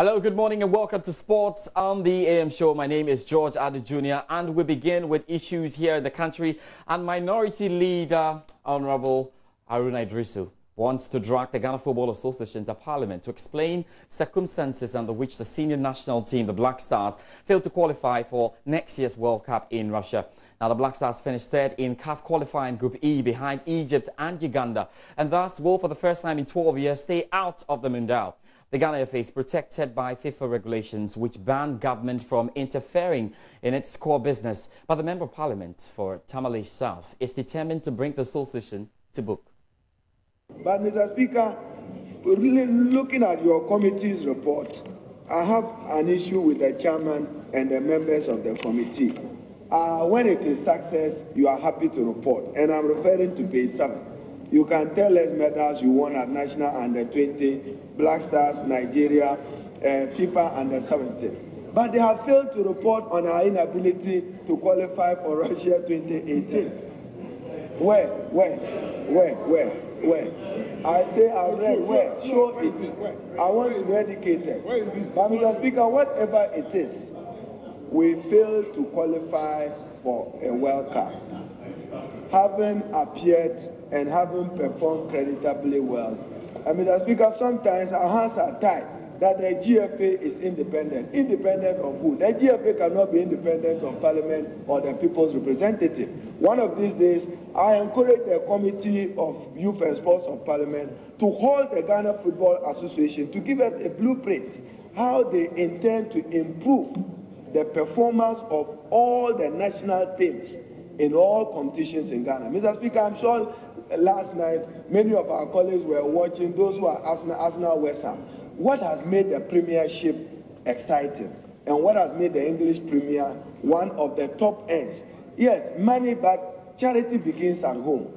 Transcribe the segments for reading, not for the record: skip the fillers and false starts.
Hello, good morning and welcome to Sports on the AM Show. My name is George Adu Jr. and we begin with issues here in the country. And Minority Leader Honorable Haruna Idrisu wants to drag the Ghana Football Association to Parliament to explain circumstances under which the senior national team, the Black Stars, failed to qualify for next year's World Cup in Russia. Now, the Black Stars finished third in CAF qualifying Group E behind Egypt and Uganda, and thus will, for the first time in 12 years, stay out of the Mundial. The Ghana FA is protected by FIFA regulations which ban government from interfering in its core business. But the Member of Parliament for Tamale South is determined to bring the association to book. But, Mr. Speaker, really looking at your committee's report, I have an issue with the chairman and the members of the committee. When it is success, you are happy to report, and I'm referring to page 7. You can tell us medals you won at National Under-20, Black Stars, Nigeria, FIFA Under-17. But they have failed to report on our inability to qualify for Russia 2018. Where? I say I've read where. Show it. I want to be educated. But, Mr. Speaker, whatever it is, we failed to qualify for a World Cup. Having appeared and having performed creditably well. And Mr. Speaker, sometimes our hands are tied that the GFA is independent. Independent of who? The GFA cannot be independent of Parliament or the people's representative. One of these days, I encourage the Committee of Youth and Sports of Parliament to hold the Ghana Football Association to give us a blueprint how they intend to improve the performance of all the national teams in all competitions in Ghana. Mr. Speaker, I'm sure last night many of our colleagues were watching, those who are Arsenal West Ham. What has made the Premiership exciting and what has made the English Premier one of the top ends? Yes, money, but charity begins at home.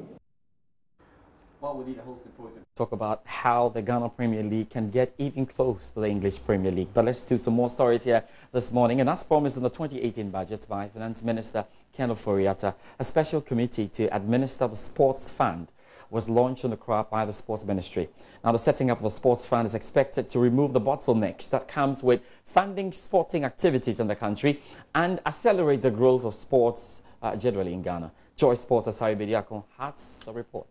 Well, we need a whole symposium to talk about how the Ghana Premier League can get even close to the English Premier League. But let's do some more stories here this morning. And as promised in the 2018 budget by Finance Minister Ken Ofori-Atta, a special committee to administer the sports fund was launched on the Accra by the Sports Ministry. Now, the setting up of the sports fund is expected to remove the bottlenecks that comes with funding sporting activities in the country and accelerate the growth of sports generally in Ghana. Joy Sports' Asari Bediako has a report.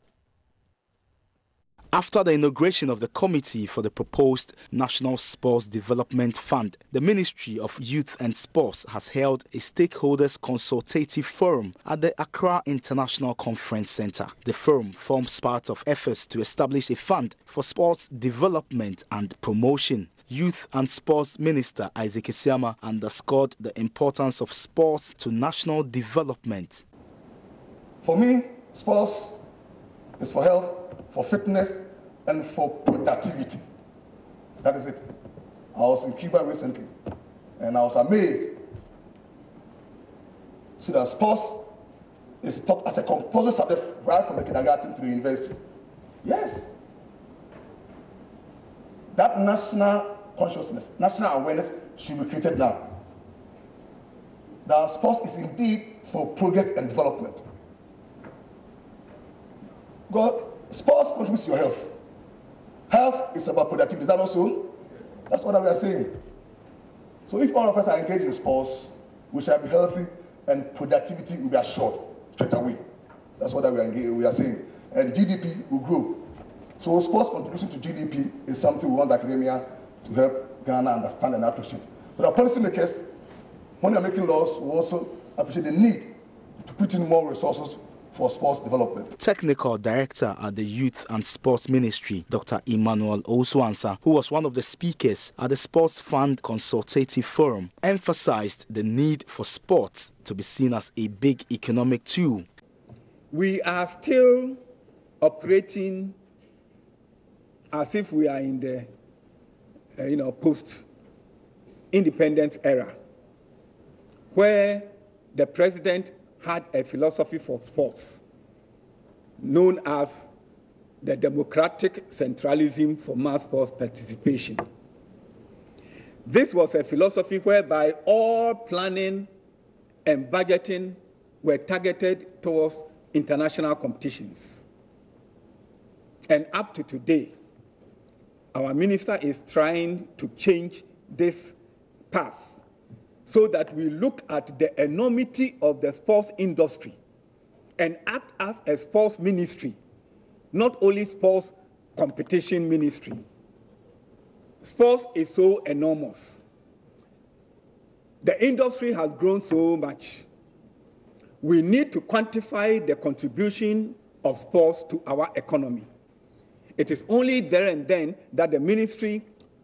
After the inauguration of the Committee for the proposed National Sports Development Fund, the Ministry of Youth and Sports has held a stakeholders consultative forum at the Accra International Conference Centre. The forum forms part of efforts to establish a fund for sports development and promotion. Youth and Sports Minister Isaac Isiama underscored the importance of sports to national development. For me, sports is for health, for fitness, and for productivity. That is it. I was in Cuba recently, and I was amazed to see that sports is taught as a compulsory subject right from the kindergarten to the university. Yes. That national consciousness, national awareness should be created now. That sports is indeed for progress and development. God, sports contributes to your health. Health is about productivity. Is that also? That's what we are saying. So if all of us are engaged in sports, we shall be healthy and productivity will be assured straight away. That's what we are saying. And GDP will grow. So sports contribution to GDP is something we want academia to help Ghana understand and appreciate. So the policymakers, when they are making laws, will also appreciate the need to put in more resources for sports development. Technical Director at the Youth and Sports Ministry, Dr. Emmanuel Osuansa, who was one of the speakers at the Sports Fund Consultative Forum, emphasized the need for sports to be seen as a big economic tool. We are still operating as if we are in the post-independence era, where the president had a philosophy for sports known as the democratic centralism for mass sports participation. This was a philosophy whereby all planning and budgeting were targeted towards international competitions. And up to today, our minister is trying to change this path so that we look at the enormity of the sports industry and act as a sports ministry, not only sports competition ministry. Sports is so enormous. The industry has grown so much. We need to quantify the contribution of sports to our economy. It is only there and then that the Ministry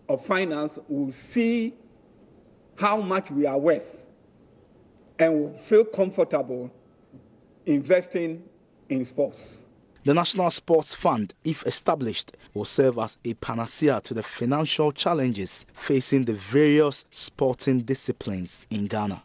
of Finance will see how much we are worth and will feel comfortable investing in sports. The National Sports Fund, if established, will serve as a panacea to the financial challenges facing the various sporting disciplines in Ghana.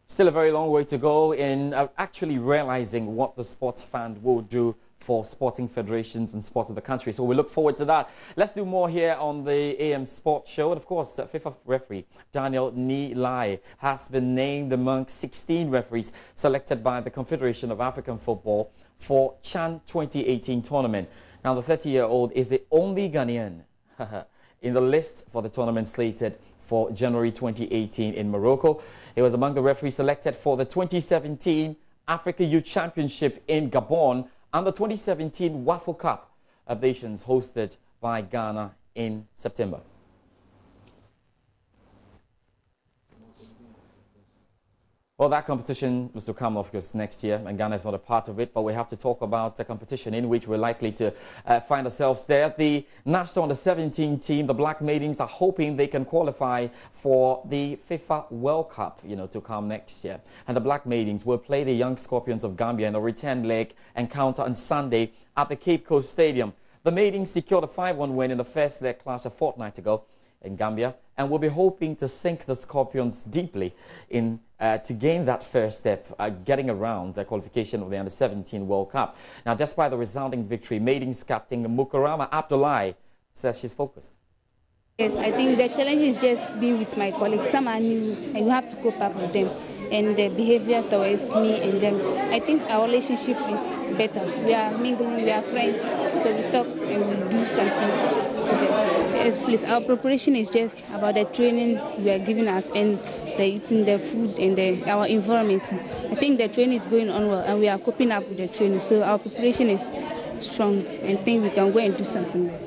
Still a very long way to go in actually realizing what the sports fund will do for sporting federations and sports of the country. So we look forward to that. Let's do more here on the AM Sports Show. And of course, FIFA referee Daniel Ni Lai has been named among 16 referees selected by the Confederation of African Football for CHAN 2018 tournament. Now, the 30-year-old is the only Ghanaian in the list for the tournament slated for January 2018 in Morocco. He was among the referees selected for the 2017 Africa Youth Championship in Gabon and the 2017 Waffle Cup of Nations hosted by Ghana in September. Well, that competition was to come, of course, next year, and Ghana is not a part of it, but we have to talk about the competition in which we're likely to find ourselves there. The National Under-17 team, the Black Maidens, are hoping they can qualify for the FIFA World Cup, to come next year. And the Black Maidens will play the Young Scorpions of Gambia in a return leg encounter on Sunday at the Cape Coast Stadium. The Maidens secured a 5-1 win in the first leg clash a fortnight ago in Gambia, and will be hoping to sink the Scorpions deeply in to gain that first step, getting around the qualification of the Under-17 World Cup. Now, despite the resounding victory, Maidens captain Mukarama Abdullahi says she's focused. Yes, I think the challenge is just being with my colleagues. Some are new, and you have to cope up with them, and the behavior towards me and them. I think our relationship is better. We are mingling, we are friends, so we talk and we do something together. Yes, please. Our preparation is just about the training you are giving us and the eating the food and our environment. I think the training is going on well, and we are coping up with the training. So our preparation is strong, and I think we can go and do something well.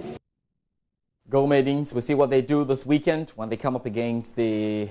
Go Maidens, we'll see what they do this weekend when they come up against the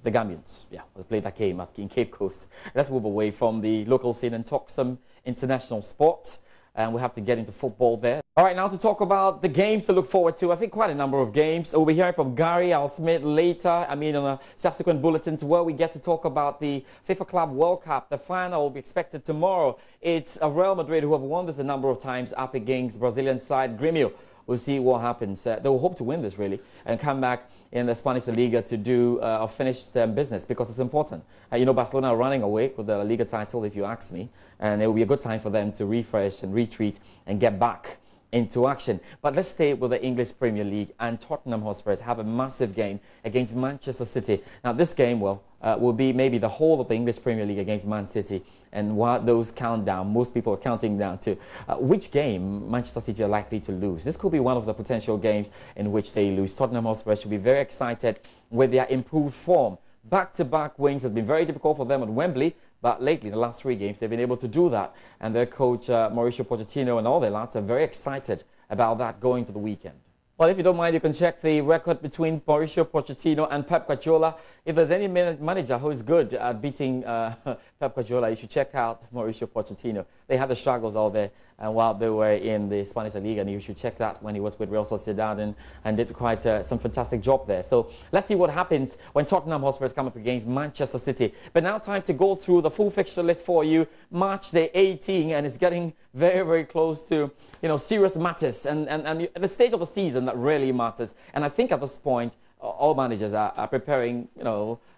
Gambians. Yeah, we'll play that game in Cape Coast. Let's move away from the local scene and talk some international sports. And we have to get into football there. All right, now to talk about the games to look forward to. I think quite a number of games. We'll be hearing from Gary Al-Smith later. On a subsequent bulletin to where we get to talk about the FIFA Club World Cup. The final will be expected tomorrow. It's Real Madrid who have won this a number of times up against Brazilian side Grêmio. We'll see what happens. They will hope to win this, really, and come back in the Spanish Liga to do or finish business, because it's important. Barcelona are running away with the Liga title, if you ask me, and it will be a good time for them to refresh and retreat and get back into action. But let's stay with the English Premier League, and Tottenham Hotspurs have a massive game against Manchester City. Now, this game, will be maybe the whole of the English Premier League against Man City. And while those count down, most people are counting down to which game Manchester City are likely to lose. This could be one of the potential games in which they lose. Tottenham Hotspur should be very excited with their improved form. Back-to-back wins has been very difficult for them at Wembley, but lately, in the last 3 games, they've been able to do that. And their coach, Mauricio Pochettino, and all their lads are very excited about that going to the weekend. Well, if you don't mind, you can check the record between Mauricio Pochettino and Pep Guardiola. If there's any manager who is good at beating Pep Guardiola, you should check out Mauricio Pochettino. They had the struggles all there while they were in the Spanish League, and you should check that when he was with Real Sociedad and did quite some fantastic job there. So let's see what happens when Tottenham Hotspur come up against Manchester City. But now time to go through the full fixture list for you. March day 18, and it's getting very, very close to serious matters and the stage of the season that really matters. And I think at this point, all managers are preparing,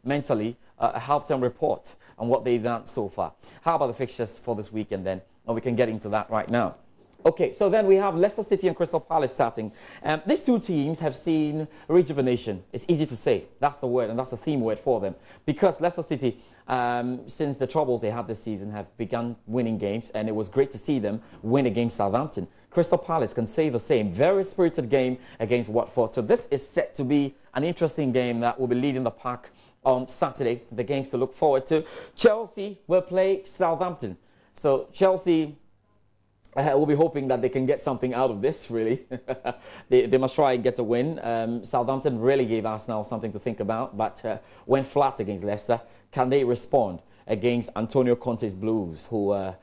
mentally a half-term report on what they've done so far. How about the fixtures for this weekend then? And we can get into that right now. Okay, so then we have Leicester City and Crystal Palace starting. These two teams have seen rejuvenation. It's easy to say. That's the word, and that's the theme word for them. Because Leicester City, since the troubles they had this season, have begun winning games, and it was great to see them win against Southampton. Crystal Palace can say the same. Very spirited game against Watford. So this is set to be an interesting game that will be leading the pack on Saturday. The games to look forward to. Chelsea will play Southampton. So Chelsea will be hoping that they can get something out of this, really. they must try and get a win. Southampton really gave Arsenal something to think about, but went flat against Leicester. Can they respond against Antonio Conte's Blues, who are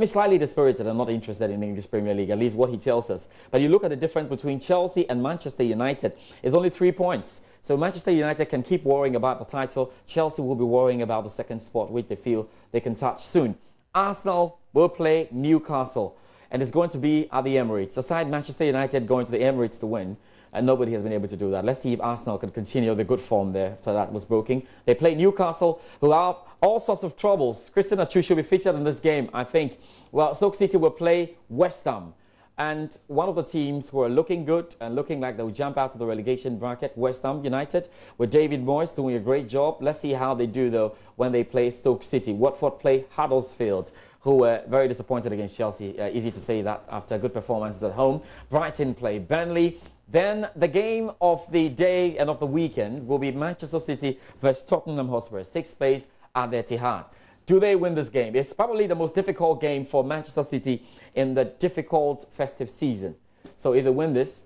slightly dispirited and not interested in the English Premier League, at least what he tells us. But you look at the difference between Chelsea and Manchester United, it's only 3 points. So Manchester United can keep worrying about the title. Chelsea will be worrying about the second spot, which they feel they can touch soon. Arsenal will play Newcastle, and it's going to be at the Emirates. Aside Manchester United going to the Emirates to win, and nobody has been able to do that. Let's see if Arsenal can continue the good form there. So that was broken. They play Newcastle, who have all sorts of troubles. Christian Atsu should be featured in this game, I think. Well, Stoke City will play West Ham. And one of the teams who are looking good and looking like they'll jump out of the relegation bracket, West Ham United, with David Moyes doing a great job. Let's see how they do, though, when they play Stoke City. Watford play Huddersfield, who were very disappointed against Chelsea. Easy to say that after good performances at home. Brighton play Burnley. Then the game of the day and of the weekend will be Manchester City versus Tottenham Hotspur. Takes place at the Etihad. Do they win this game? It's probably the most difficult game for Manchester City in the difficult festive season. So if they win this,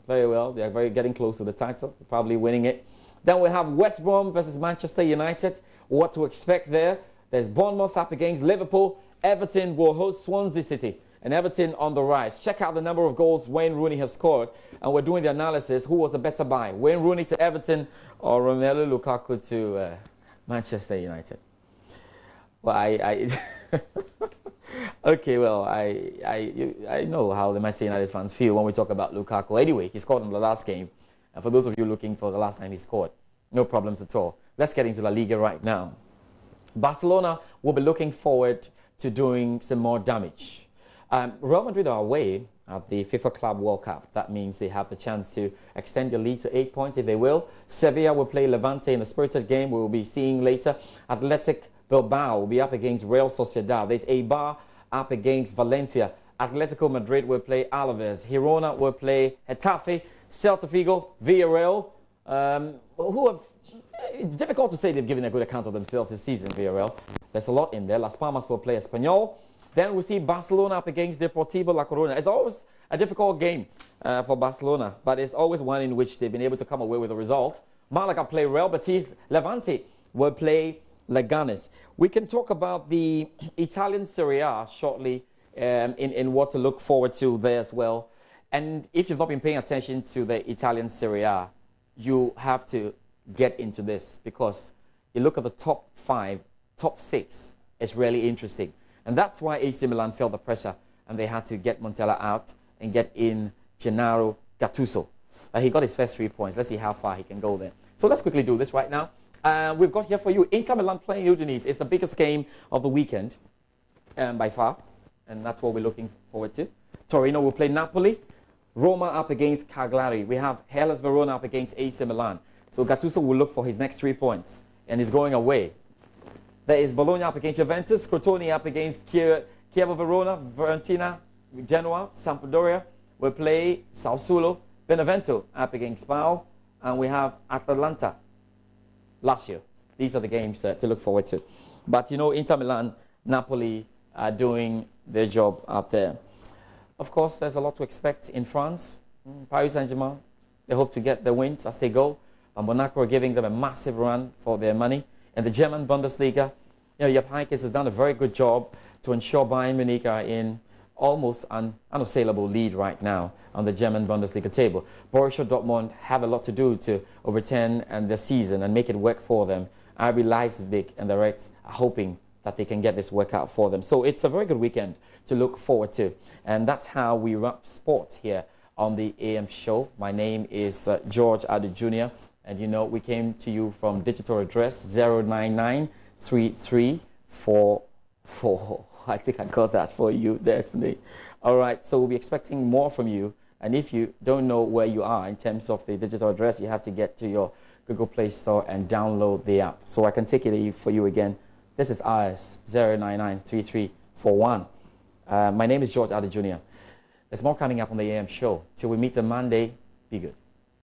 very well. They're getting close to the title, probably winning it. Then we have West Brom versus Manchester United. What to expect there? There's Bournemouth up against Liverpool. Everton will host Swansea City. And Everton on the rise. Check out the number of goals Wayne Rooney has scored. And we're doing the analysis. Who was a better buy? Wayne Rooney to Everton or Romelu Lukaku to Manchester United? Well, okay, well, I know how the Manchester United fans feel when we talk about Lukaku. Anyway, he scored in the last game. And for those of you looking for the last time he scored, no problems at all. Let's get into La Liga right now. Barcelona will be looking forward to doing some more damage. Real Madrid are away at the FIFA Club World Cup. That means they have the chance to extend their lead to 8 points if they will. Sevilla will play Levante in a spirited game we will be seeing later. Athletic Bilbao will be up against Real Sociedad. There's Eibar up against Valencia. Atletico Madrid will play Alaves. Girona will play Getafe. Celta Vigo, Villarreal, who have... It's difficult to say they've given a good account of themselves this season, Villarreal. There's a lot in there. Las Palmas will play Espanyol. Then we see Barcelona up against Deportivo La Coruña. It's always a difficult game for Barcelona, but it's always one in which they've been able to come away with a result. Malaga play Real Betis. Levante will play Leganes. We can talk about the Italian Serie A shortly in what to look forward to there as well. And if you've not been paying attention to the Italian Serie A, you have to get into this because you look at the top 5, top 6, it's really interesting. And that's why AC Milan felt the pressure and they had to get Montella out and get in Gennaro Gattuso. He got his first 3 points. Let's see how far he can go there. So let's quickly do this right now. We've got here for you Inter Milan playing Udinese. It's the biggest game of the weekend by far. And that's what we're looking forward to. Torino will play Napoli. Roma up against Cagliari. We have Hellas Verona up against AC Milan. So Gattuso will look for his next 3 points. And he's going away. There is Bologna up against Juventus, Crotone up against Chievo Verona, Fiorentina, Genoa, Sampdoria will play Sassuolo, Benevento up against Spal, and we have Atalanta, Lazio. These are the games to look forward to. But you know, Inter Milan, Napoli are doing their job out there. Of course, there's a lot to expect in France. Paris Saint-Germain, they hope to get the wins as they go. And Monaco are giving them a massive run for their money. In the German Bundesliga, you know, Jupp Heynckes has done a very good job to ensure Bayern Munich are in almost an unassailable lead right now on the German Bundesliga table. Borussia Dortmund have a lot to do to overturn the season and make it work for them. RB Leipzig and the Reds are hoping that they can get this work out for them. So it's a very good weekend to look forward to. And that's how we wrap sports here on the AM show. My name is George Adu Jr. And you know, we came to you from digital address 0993344. I think I got that for you, definitely. All right, so we'll be expecting more from you. And if you don't know where you are in terms of the digital address, you have to get to your Google Play Store and download the app. So I can take it for you again. This is ours, 0993341. My name is George Adu Jr. There's more coming up on the AM show. Till we meet on Monday, be good.